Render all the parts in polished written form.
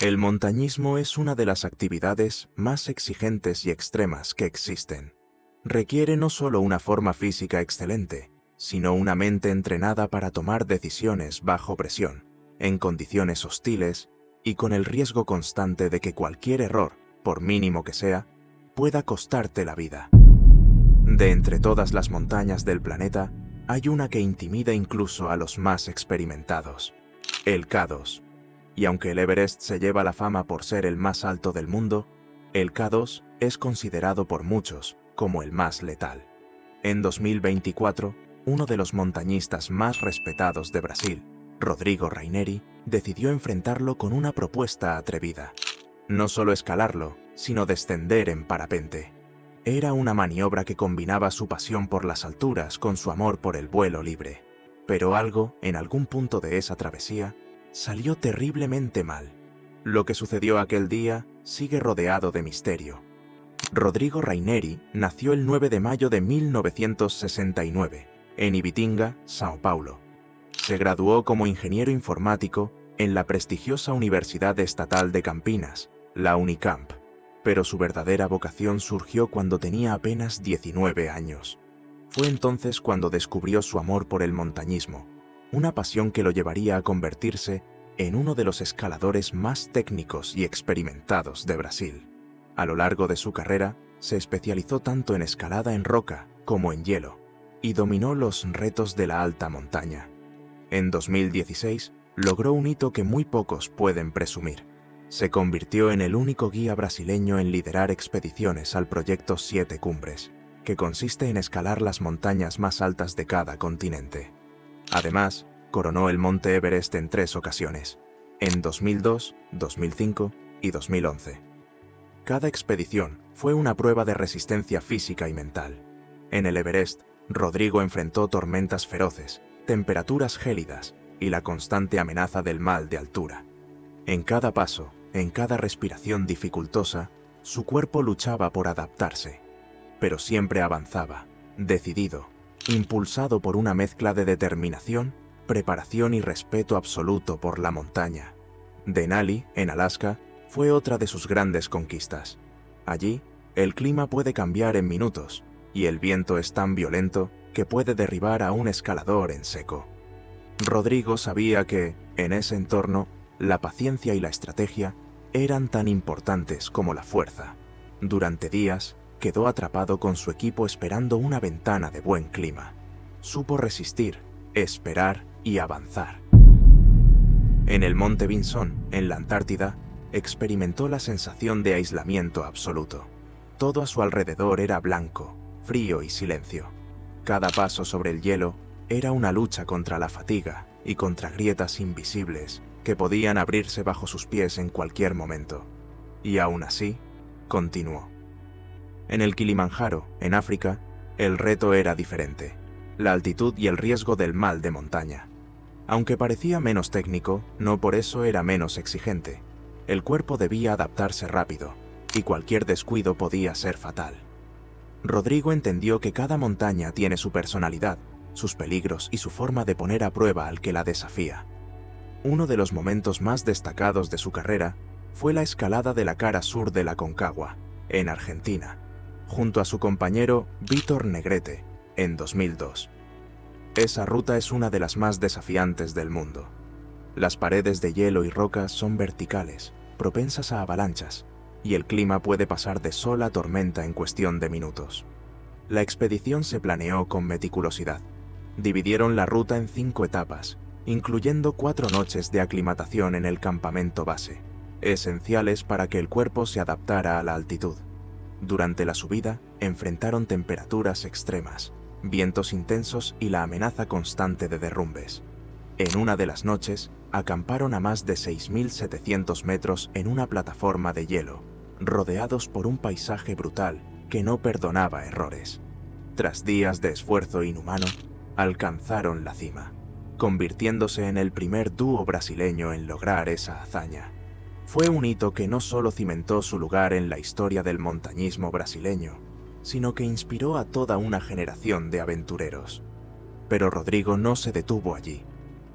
El montañismo es una de las actividades más exigentes y extremas que existen. Requiere no solo una forma física excelente, sino una mente entrenada para tomar decisiones bajo presión, en condiciones hostiles y con el riesgo constante de que cualquier error, por mínimo que sea, pueda costarte la vida. De entre todas las montañas del planeta, hay una que intimida incluso a los más experimentados: el K2. Y aunque el Everest se lleva la fama por ser el más alto del mundo, el K2 es considerado por muchos como el más letal. En 2024, uno de los montañistas más respetados de Brasil, Rodrigo Raineri, decidió enfrentarlo con una propuesta atrevida. No solo escalarlo, sino descender en parapente. Era una maniobra que combinaba su pasión por las alturas con su amor por el vuelo libre. Pero algo, en algún punto de esa travesía, salió terriblemente mal. Lo que sucedió aquel día sigue rodeado de misterio. Rodrigo Raineri nació el 9 de mayo de 1969, en Ibitinga, São Paulo. Se graduó como ingeniero informático en la prestigiosa Universidad Estatal de Campinas, la Unicamp, pero su verdadera vocación surgió cuando tenía apenas 19 años. Fue entonces cuando descubrió su amor por el montañismo, una pasión que lo llevaría a convertirse en uno de los escaladores más técnicos y experimentados de Brasil. A lo largo de su carrera, se especializó tanto en escalada en roca como en hielo, y dominó los retos de la alta montaña. En 2016, logró un hito que muy pocos pueden presumir. Se convirtió en el único guía brasileño en liderar expediciones al proyecto 7 Cumbres, que consiste en escalar las montañas más altas de cada continente. Además, coronó el Monte Everest en 3 ocasiones, en 2002, 2005 y 2011. Cada expedición fue una prueba de resistencia física y mental. En el Everest, Rodrigo enfrentó tormentas feroces, temperaturas gélidas y la constante amenaza del mal de altura. En cada paso, en cada respiración dificultosa, su cuerpo luchaba por adaptarse, pero siempre avanzaba, decidido, impulsado por una mezcla de determinación, preparación y respeto absoluto por la montaña. Denali, en Alaska, fue otra de sus grandes conquistas. Allí, el clima puede cambiar en minutos, y el viento es tan violento que puede derribar a un escalador en seco. Rodrigo sabía que, en ese entorno, la paciencia y la estrategia eran tan importantes como la fuerza. Durante días, quedó atrapado con su equipo esperando una ventana de buen clima. Supo resistir, esperar y avanzar. En el Monte Vinson, en la Antártida, experimentó la sensación de aislamiento absoluto. Todo a su alrededor era blanco, frío y silencio. Cada paso sobre el hielo era una lucha contra la fatiga y contra grietas invisibles que podían abrirse bajo sus pies en cualquier momento. Y aún así, continuó. En el Kilimanjaro, en África, el reto era diferente: la altitud y el riesgo del mal de montaña. Aunque parecía menos técnico, no por eso era menos exigente. El cuerpo debía adaptarse rápido, y cualquier descuido podía ser fatal. Rodrigo entendió que cada montaña tiene su personalidad, sus peligros y su forma de poner a prueba al que la desafía. Uno de los momentos más destacados de su carrera fue la escalada de la cara sur de la Aconcagua, en Argentina, junto a su compañero Vitor Negrete, en 2002. Esa ruta es una de las más desafiantes del mundo. Las paredes de hielo y rocas son verticales, propensas a avalanchas, y el clima puede pasar de sol a tormenta en cuestión de minutos. La expedición se planeó con meticulosidad. Dividieron la ruta en 5 etapas, incluyendo 4 noches de aclimatación en el campamento base, esenciales para que el cuerpo se adaptara a la altitud. Durante la subida, enfrentaron temperaturas extremas, vientos intensos y la amenaza constante de derrumbes. En una de las noches, acamparon a más de 6.700 metros en una plataforma de hielo, rodeados por un paisaje brutal que no perdonaba errores. Tras días de esfuerzo inhumano, alcanzaron la cima, convirtiéndose en el primer dúo brasileño en lograr esa hazaña. Fue un hito que no solo cimentó su lugar en la historia del montañismo brasileño, sino que inspiró a toda una generación de aventureros. Pero Rodrigo no se detuvo allí.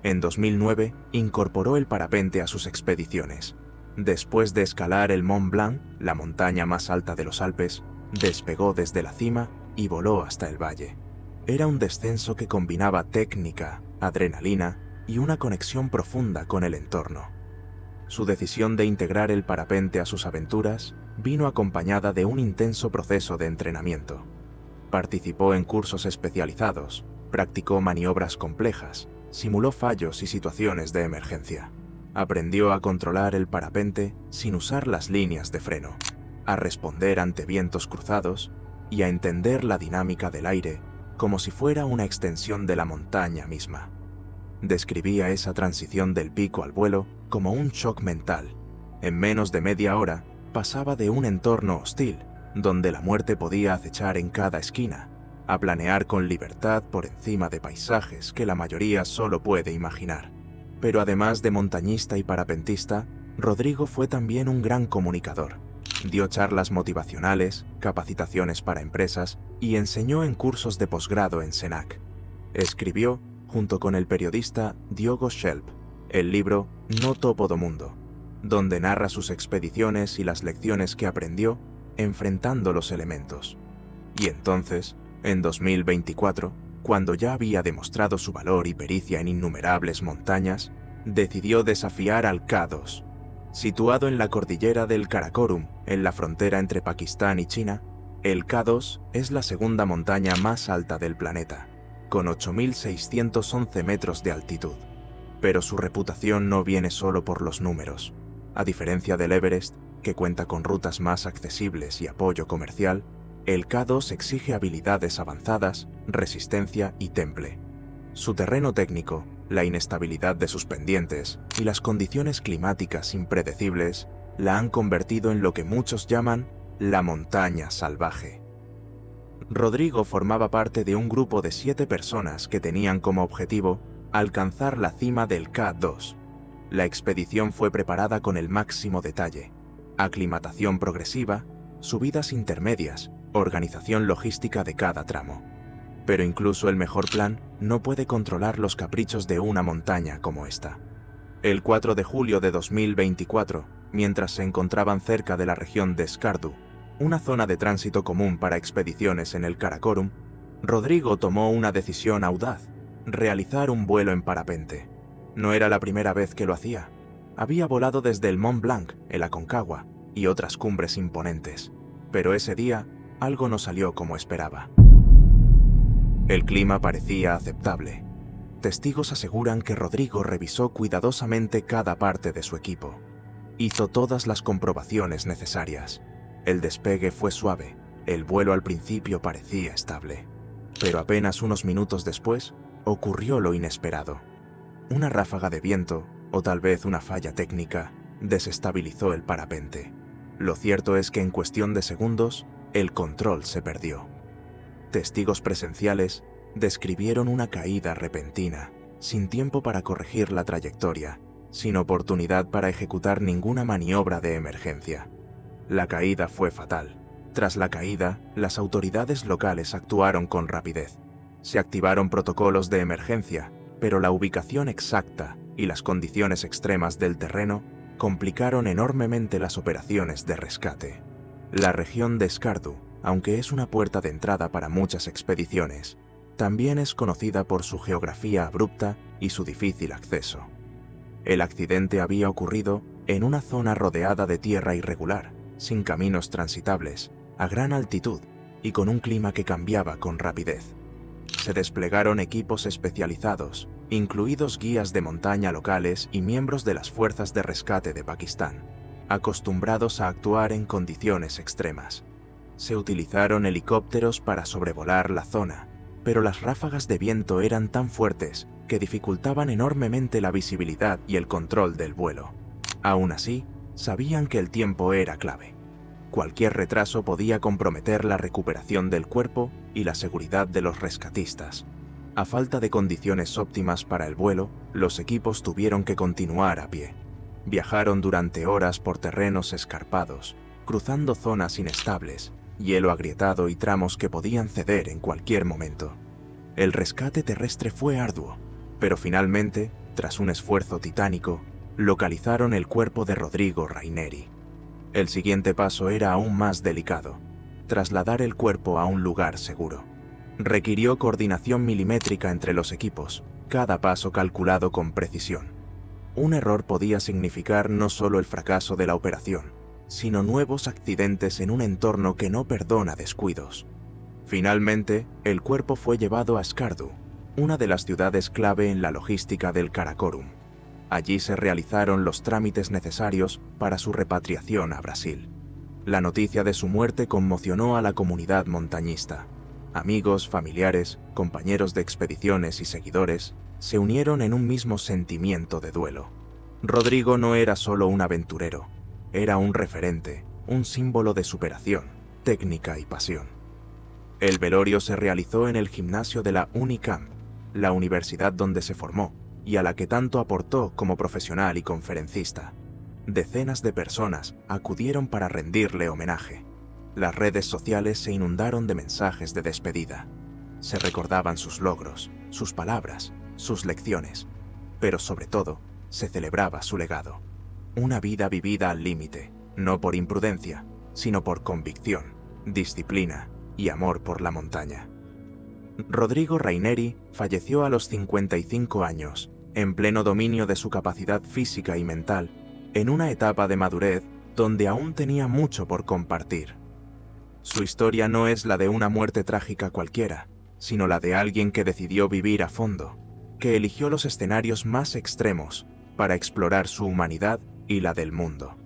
En 2009 incorporó el parapente a sus expediciones. Después de escalar el Mont Blanc, la montaña más alta de los Alpes, despegó desde la cima y voló hasta el valle. Era un descenso que combinaba técnica, adrenalina y una conexión profunda con el entorno. Su decisión de integrar el parapente a sus aventuras vino acompañada de un intenso proceso de entrenamiento. Participó en cursos especializados, practicó maniobras complejas, simuló fallos y situaciones de emergencia. Aprendió a controlar el parapente sin usar las líneas de freno, a responder ante vientos cruzados y a entender la dinámica del aire como si fuera una extensión de la montaña misma. Describía esa transición del pico al vuelo como un shock mental. En menos de media hora pasaba de un entorno hostil, donde la muerte podía acechar en cada esquina, a planear con libertad por encima de paisajes que la mayoría solo puede imaginar. Pero además de montañista y parapentista, Rodrigo fue también un gran comunicador. Dio charlas motivacionales, capacitaciones para empresas y enseñó en cursos de posgrado en Senac. Escribió, junto con el periodista Diogo Schelp, el libro No Topo do Mundo, donde narra sus expediciones y las lecciones que aprendió enfrentando los elementos. Y entonces, en 2024, cuando ya había demostrado su valor y pericia en innumerables montañas, decidió desafiar al K2. Situado en la cordillera del Karakorum, en la frontera entre Pakistán y China, el K2 es la segunda montaña más alta del planeta, con 8.611 metros de altitud. Pero su reputación no viene solo por los números. A diferencia del Everest, que cuenta con rutas más accesibles y apoyo comercial, el K2 exige habilidades avanzadas, resistencia y temple. Su terreno técnico, la inestabilidad de sus pendientes y las condiciones climáticas impredecibles la han convertido en lo que muchos llaman la montaña salvaje. Rodrigo formaba parte de un grupo de 7 personas que tenían como objetivo alcanzar la cima del K2. La expedición fue preparada con el máximo detalle: aclimatación progresiva, subidas intermedias, organización logística de cada tramo. Pero incluso el mejor plan no puede controlar los caprichos de una montaña como esta. El 4 de julio de 2024, mientras se encontraban cerca de la región de Skardu, una zona de tránsito común para expediciones en el Karakorum, Rodrigo tomó una decisión audaz: realizar un vuelo en parapente. No era la primera vez que lo hacía. Había volado desde el Mont Blanc, el Aconcagua y otras cumbres imponentes. Pero ese día, algo no salió como esperaba. El clima parecía aceptable. Testigos aseguran que Rodrigo revisó cuidadosamente cada parte de su equipo. Hizo todas las comprobaciones necesarias. El despegue fue suave, el vuelo al principio parecía estable. Pero apenas unos minutos después, ocurrió lo inesperado. Una ráfaga de viento, o tal vez una falla técnica, desestabilizó el parapente. Lo cierto es que en cuestión de segundos, el control se perdió. Testigos presenciales describieron una caída repentina, sin tiempo para corregir la trayectoria, sin oportunidad para ejecutar ninguna maniobra de emergencia. La caída fue fatal. Tras la caída, las autoridades locales actuaron con rapidez. Se activaron protocolos de emergencia, pero la ubicación exacta y las condiciones extremas del terreno complicaron enormemente las operaciones de rescate. La región de Skardu, aunque es una puerta de entrada para muchas expediciones, también es conocida por su geografía abrupta y su difícil acceso. El accidente había ocurrido en una zona rodeada de tierra irregular, sin caminos transitables, a gran altitud y con un clima que cambiaba con rapidez. Se desplegaron equipos especializados, incluidos guías de montaña locales y miembros de las fuerzas de rescate de Pakistán, acostumbrados a actuar en condiciones extremas. Se utilizaron helicópteros para sobrevolar la zona, pero las ráfagas de viento eran tan fuertes que dificultaban enormemente la visibilidad y el control del vuelo. Aún así, sabían que el tiempo era clave. Cualquier retraso podía comprometer la recuperación del cuerpo y la seguridad de los rescatistas. A falta de condiciones óptimas para el vuelo, los equipos tuvieron que continuar a pie. Viajaron durante horas por terrenos escarpados, cruzando zonas inestables, hielo agrietado y tramos que podían ceder en cualquier momento. El rescate terrestre fue arduo, pero finalmente, tras un esfuerzo titánico, localizaron el cuerpo de Rodrigo Raineri. El siguiente paso era aún más delicado: trasladar el cuerpo a un lugar seguro. Requirió coordinación milimétrica entre los equipos, cada paso calculado con precisión. Un error podía significar no solo el fracaso de la operación, sino nuevos accidentes en un entorno que no perdona descuidos. Finalmente, el cuerpo fue llevado a Skardu, una de las ciudades clave en la logística del Karakorum. Allí se realizaron los trámites necesarios para su repatriación a Brasil. La noticia de su muerte conmocionó a la comunidad montañista. Amigos, familiares, compañeros de expediciones y seguidores se unieron en un mismo sentimiento de duelo. Rodrigo no era solo un aventurero, era un referente, un símbolo de superación, técnica y pasión. El velorio se realizó en el gimnasio de la Unicamp, la universidad donde se formó y a la que tanto aportó como profesional y conferencista. Decenas de personas acudieron para rendirle homenaje. Las redes sociales se inundaron de mensajes de despedida. Se recordaban sus logros, sus palabras, sus lecciones, pero sobre todo, se celebraba su legado. Una vida vivida al límite, no por imprudencia, sino por convicción, disciplina y amor por la montaña. Rodrigo Raineri falleció a los 55 años, en pleno dominio de su capacidad física y mental, en una etapa de madurez donde aún tenía mucho por compartir. Su historia no es la de una muerte trágica cualquiera, sino la de alguien que decidió vivir a fondo, que eligió los escenarios más extremos para explorar su humanidad y la del mundo.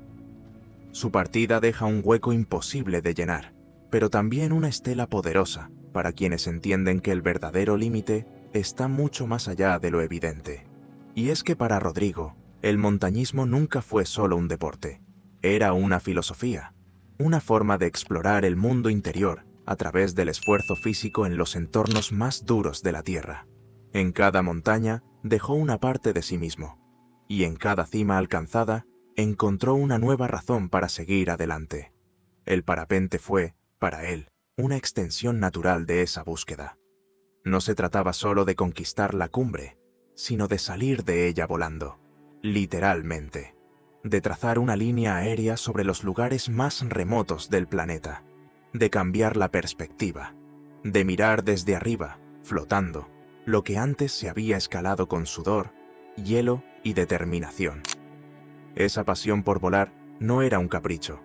Su partida deja un hueco imposible de llenar, pero también una estela poderosa para quienes entienden que el verdadero límite está mucho más allá de lo evidente. Y es que para Rodrigo, el montañismo nunca fue solo un deporte, era una filosofía, una forma de explorar el mundo interior a través del esfuerzo físico en los entornos más duros de la Tierra. En cada montaña dejó una parte de sí mismo, y en cada cima alcanzada encontró una nueva razón para seguir adelante. El parapente fue, para él, una extensión natural de esa búsqueda. No se trataba solo de conquistar la cumbre, sino de salir de ella volando, literalmente, de trazar una línea aérea sobre los lugares más remotos del planeta, de cambiar la perspectiva, de mirar desde arriba, flotando, lo que antes se había escalado con sudor, hielo y determinación. Esa pasión por volar no era un capricho,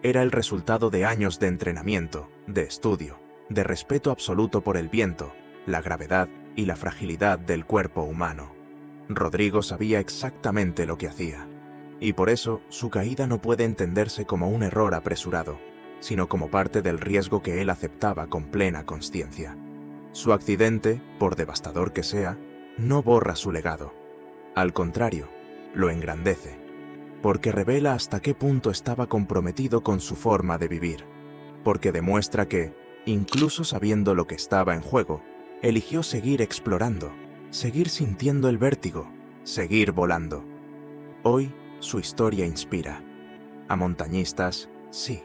era el resultado de años de entrenamiento, de estudio, de respeto absoluto por el viento, la gravedad y la fragilidad del cuerpo humano. Rodrigo sabía exactamente lo que hacía, y por eso su caída no puede entenderse como un error apresurado, sino como parte del riesgo que él aceptaba con plena consciencia. Su accidente, por devastador que sea, no borra su legado. Al contrario, lo engrandece, porque revela hasta qué punto estaba comprometido con su forma de vivir, porque demuestra que, incluso sabiendo lo que estaba en juego, eligió seguir explorando, seguir sintiendo el vértigo, seguir volando. Hoy, su historia inspira. A montañistas, sí,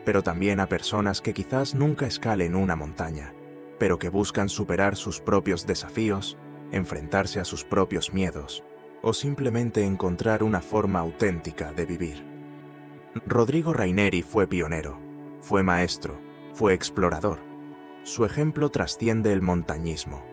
pero también a personas que quizás nunca escalen una montaña, pero que buscan superar sus propios desafíos, enfrentarse a sus propios miedos, o simplemente encontrar una forma auténtica de vivir. Rodrigo Raineri fue pionero, fue maestro, fue explorador. Su ejemplo trasciende el montañismo.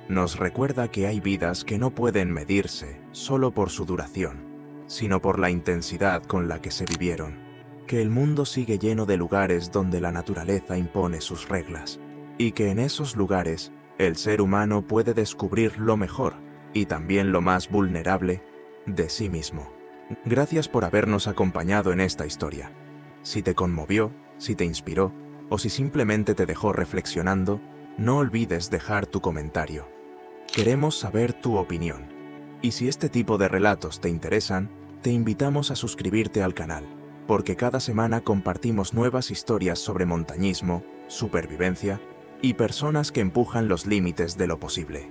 Nos recuerda que hay vidas que no pueden medirse solo por su duración, sino por la intensidad con la que se vivieron, que el mundo sigue lleno de lugares donde la naturaleza impone sus reglas, y que en esos lugares el ser humano puede descubrir lo mejor y también lo más vulnerable de sí mismo. Gracias por habernos acompañado en esta historia. Si te conmovió, si te inspiró, o si simplemente te dejó reflexionando, no olvides dejar tu comentario. Queremos saber tu opinión. Y si este tipo de relatos te interesan, te invitamos a suscribirte al canal, porque cada semana compartimos nuevas historias sobre montañismo, supervivencia y personas que empujan los límites de lo posible.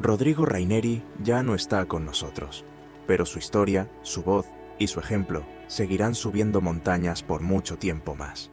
Rodrigo Raineri ya no está con nosotros, pero su historia, su voz y su ejemplo seguirán subiendo montañas por mucho tiempo más.